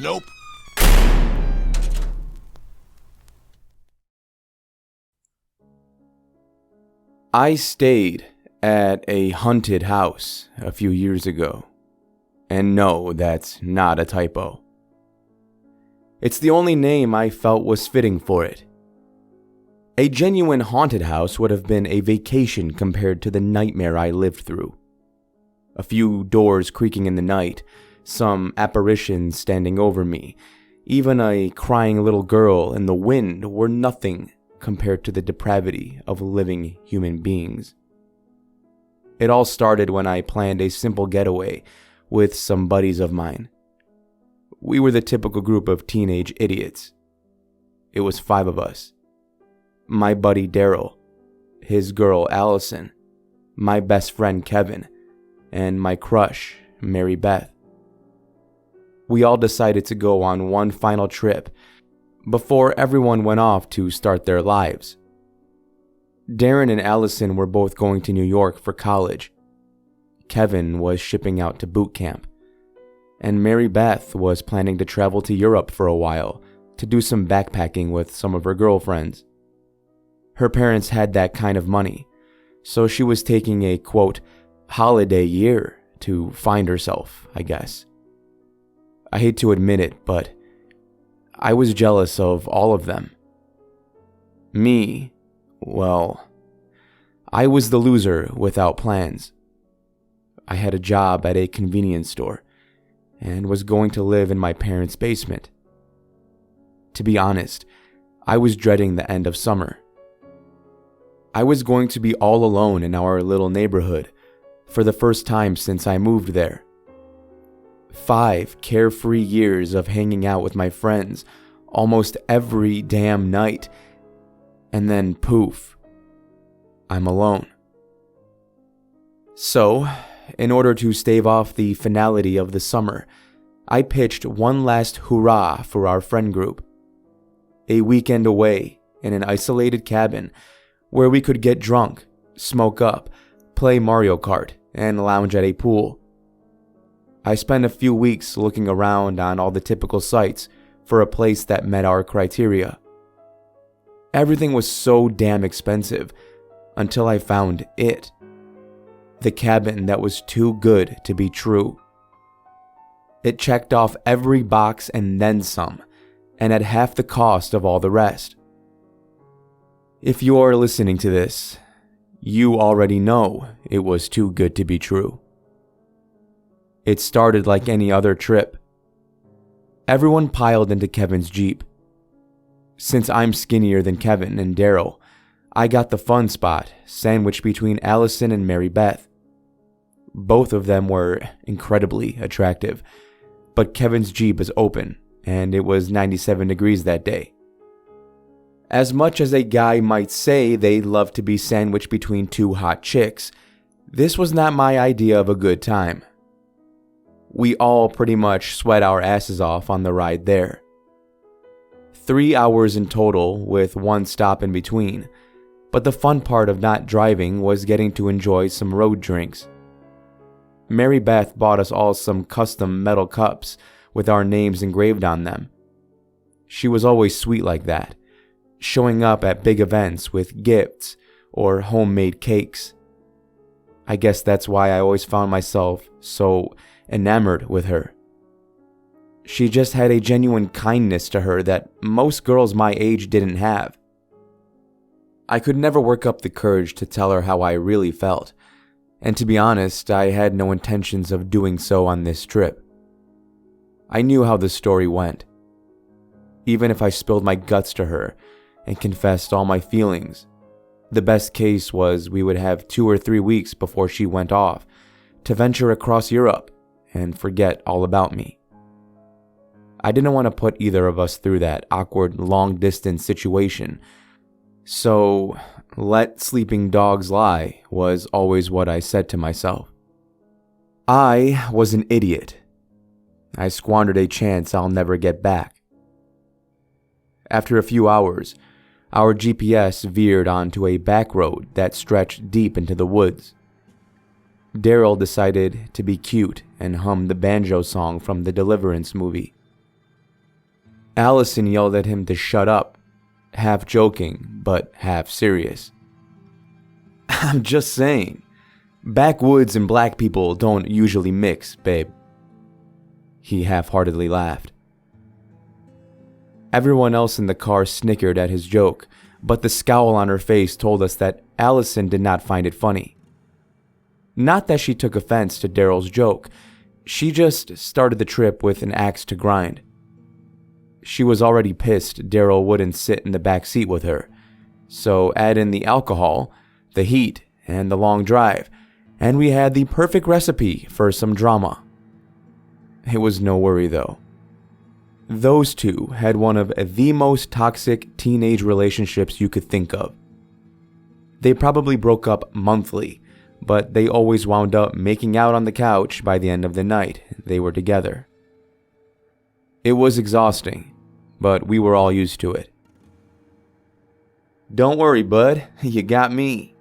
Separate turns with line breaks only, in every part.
Nope.
I stayed at a haunted house a few years ago. And no, that's not a typo. It's the only name I felt was fitting for it. A genuine haunted house would have been a vacation compared to the nightmare I lived through. A few doors creaking in the night, some apparitions standing over me, even a crying little girl in the wind were nothing compared to the depravity of living human beings. It all started when I planned a simple getaway with some buddies of mine. We were the typical group of teenage idiots. It was 5 of us. My buddy Daryl, his girl Allison, my best friend Kevin, and my crush, Mary Beth. We all decided to go on one final trip before everyone went off to start their lives. Darren and Allison were both going to New York for college. Kevin was shipping out to boot camp. And Mary Beth was planning to travel to Europe for a while to do some backpacking with some of her girlfriends. Her parents had that kind of money, so she was taking a, quote, holiday year to find herself, I guess. I hate to admit it, but I was jealous of all of them. Me, well, I was the loser without plans. I had a job at a convenience store and was going to live in my parents' basement. To be honest, I was dreading the end of summer. I was going to be all alone in our little neighborhood for the first time since I moved there. 5 carefree years of hanging out with my friends almost every damn night, and then poof, I'm alone. So, in order to stave off the finality of the summer, I pitched one last hurrah for our friend group. A weekend away in an isolated cabin where we could get drunk, smoke up, play Mario Kart, and lounge at a pool. I spent a few weeks looking around on all the typical sites for a place that met our criteria. Everything was so damn expensive until I found it. The cabin that was too good to be true. It checked off every box and then some, and at half the cost of all the rest. If you are listening to this, you already know it was too good to be true. It started like any other trip. Everyone piled into Kevin's Jeep. Since I'm skinnier than Kevin and Daryl, I got the fun spot, sandwiched between Allison and Mary Beth. Both of them were incredibly attractive, but Kevin's Jeep is open, and it was 97 degrees that day. As much as a guy might say they love to be sandwiched between 2 hot chicks, this was not my idea of a good time. We all pretty much sweat our asses off on the ride there. 3 hours in total with 1 stop in between, but the fun part of not driving was getting to enjoy some road drinks. Mary Beth bought us all some custom metal cups with our names engraved on them. She was always sweet like that, showing up at big events with gifts or homemade cakes. I guess that's why I always found myself so enamored with her. She just had a genuine kindness to her that most girls my age didn't have. I could never work up the courage to tell her how I really felt, and to be honest, I had no intentions of doing so on this trip. I knew how the story went. Even if I spilled my guts to her and confessed all my feelings, the best case was we would have 2 or 3 weeks before she went off to venture across Europe and forget all about me. I didn't want to put either of us through that awkward long-distance situation, so let sleeping dogs lie was always what I said to myself. I was an idiot. I squandered a chance I'll never get back. After a few hours, our GPS veered onto a back road that stretched deep into the woods. Daryl decided to be cute and hummed the banjo song from the Deliverance movie. Allison yelled at him to shut up, half joking, but half serious. I'm just saying, backwoods and black people don't usually mix, babe. He half-heartedly laughed. Everyone else in the car snickered at his joke, but the scowl on her face told us that Allison did not find it funny. Not that she took offense to Daryl's joke, she just started the trip with an axe to grind. She was already pissed Daryl wouldn't sit in the back seat with her, so add in the alcohol, the heat, and the long drive, and we had the perfect recipe for some drama. It was no worry though. Those two had one of the most toxic teenage relationships you could think of. They probably broke up monthly, but they always wound up making out on the couch by the end of the night they were together. It was exhausting, but we were all used to it. Don't worry, bud, you got me,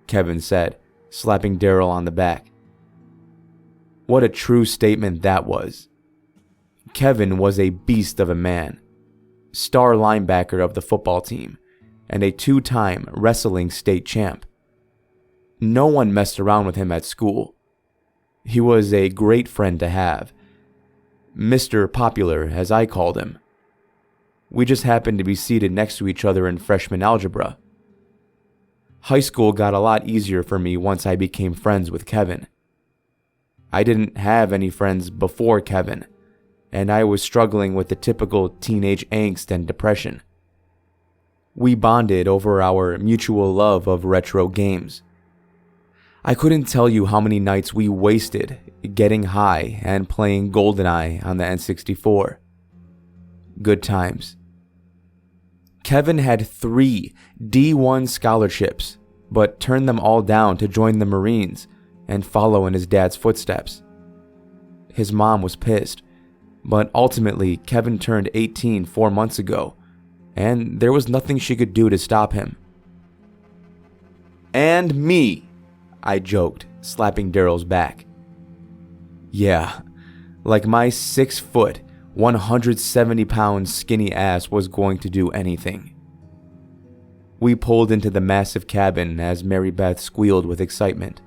Kevin said, slapping Daryl on the back. What a true statement that was. Kevin was a beast of a man, star linebacker of the football team, and a 2-time wrestling state champ. No one messed around with him at school. He was a great friend to have. Mr. Popular, as I called him. We just happened to be seated next to each other in freshman algebra. High school got a lot easier for me once I became friends with Kevin. I didn't have any friends before Kevin, and I was struggling with the typical teenage angst and depression. We bonded over our mutual love of retro games. I couldn't tell you how many nights we wasted getting high and playing GoldenEye on the N64. Good times. Kevin had 3 D1 scholarships, but turned them all down to join the Marines and follow in his dad's footsteps. His mom was pissed, but ultimately Kevin turned 18 4 months ago, and there was nothing she could do to stop him. And me, I joked, slapping Daryl's back. Yeah, like my 6 foot, 170-pound skinny ass was going to do anything. We pulled into the massive cabin as Mary Beth squealed with excitement.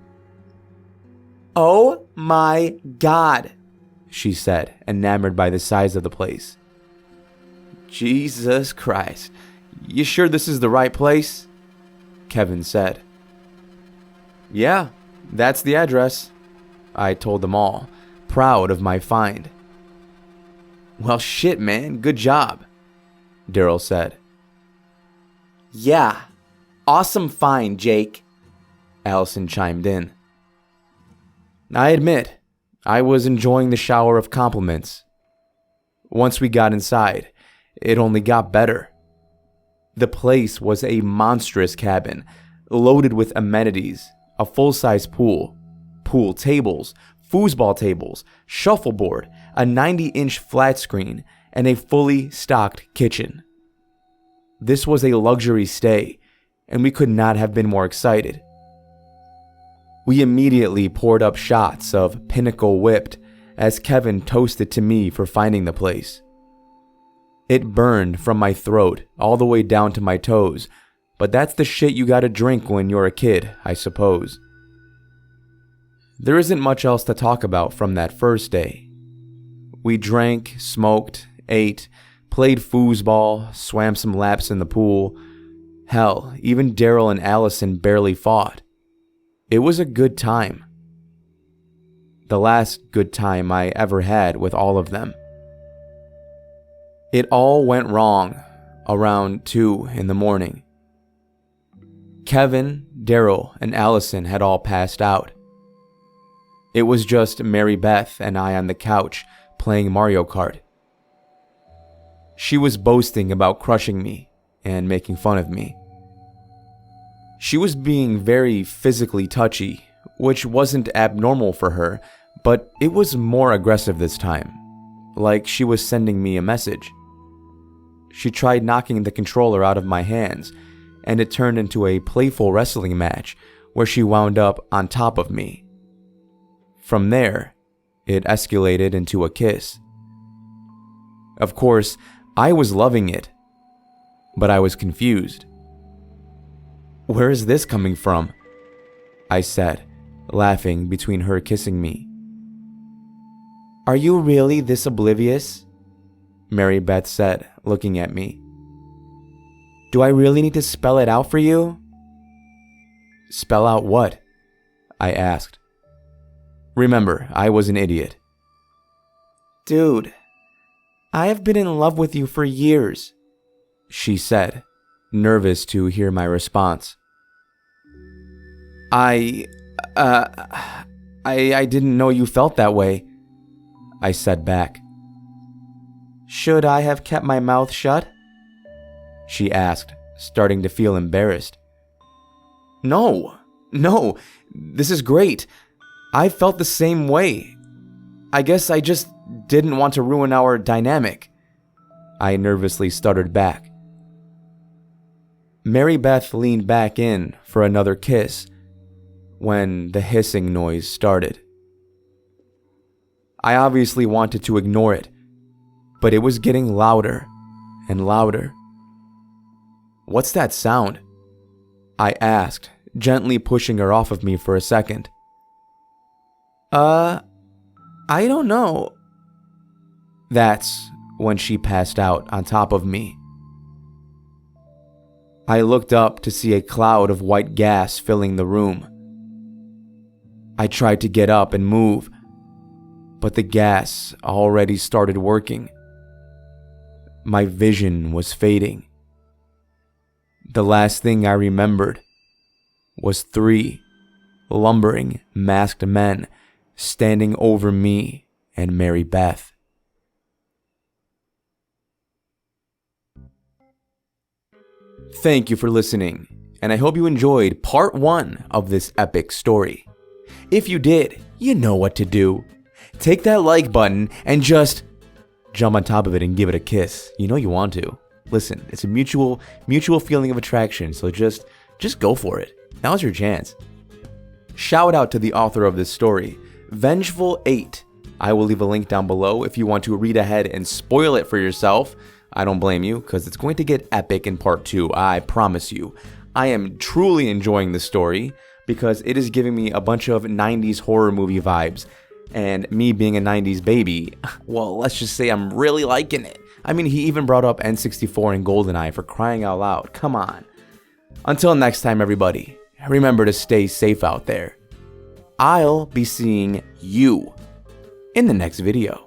Oh my God, she said, enamored by the size of the place. Jesus Christ, you sure this is the right place? Kevin said. Yeah, that's the address, I told them all, proud of my find. Well, shit, man, good job, Daryl said. Yeah, awesome find, Jake, Allison chimed in. I admit, I was enjoying the shower of compliments. Once we got inside, it only got better. The place was a monstrous cabin, loaded with amenities, a full-size pool tables, foosball tables, shuffleboard, a 90-inch flat screen, and a fully stocked kitchen. This was a luxury stay, and we could not have been more excited. We immediately poured up shots of Pinnacle Whipped as Kevin toasted to me for finding the place. It burned from my throat all the way down to my toes, but that's the shit you gotta drink when you're a kid, I suppose. There isn't much else to talk about from that first day. We drank, smoked, ate, played foosball, swam some laps in the pool. Hell, even Daryl and Allison barely fought. It was a good time. The last good time I ever had with all of them. It all went wrong around 2 in the morning. Kevin, Daryl, and Allison had all passed out. It was just Mary Beth and I on the couch playing Mario Kart. She was boasting about crushing me and making fun of me. She was being very physically touchy, which wasn't abnormal for her, but it was more aggressive this time, like she was sending me a message. She tried knocking the controller out of my hands, and it turned into a playful wrestling match where she wound up on top of me. From there, it escalated into a kiss. Of course, I was loving it, but I was confused. "Where is this coming from?" I said, laughing between her kissing me. "Are you really this oblivious?" Mary Beth said, looking at me. "Do I really need to spell it out for you?" "Spell out what?" I asked. Remember, I was an idiot. "Dude, I have been in love with you for years," she said, nervous to hear my response. I didn't know you felt that way," I said back. "Should I have kept my mouth shut?" she asked, starting to feel embarrassed. No, this is great. I felt the same way. I guess I just didn't want to ruin our dynamic," I nervously stuttered back. Mary Beth leaned back in for another kiss when the hissing noise started. I obviously wanted to ignore it, but it was getting louder and louder. "What's that sound?" I asked, gently pushing her off of me for a second. I don't know." That's when she passed out on top of me. I looked up to see a cloud of white gas filling the room. I tried to get up and move, but the gas already started working. My vision was fading. The last thing I remembered was 3 lumbering, masked men standing over me and Mary Beth. Thank you for listening, and I hope you enjoyed part 1 of this epic story. If you did, you know what to do. Take that like button and just jump on top of it and give it a kiss. You know you want to. Listen, it's a mutual feeling of attraction, so just go for it. Now's your chance. Shout out to the author of this story, Vengefuleight. I will leave a link down below if you want to read ahead and spoil it for yourself. I don't blame you, because it's going to get epic in part 2, I promise you. I am truly enjoying this story because it is giving me a bunch of 90s horror movie vibes. And me being a 90s baby, well, let's just say I'm really liking it. I mean, he even brought up N64 and GoldenEye, for crying out loud. Come on. Until next time, everybody, remember to stay safe out there. I'll be seeing you in the next video.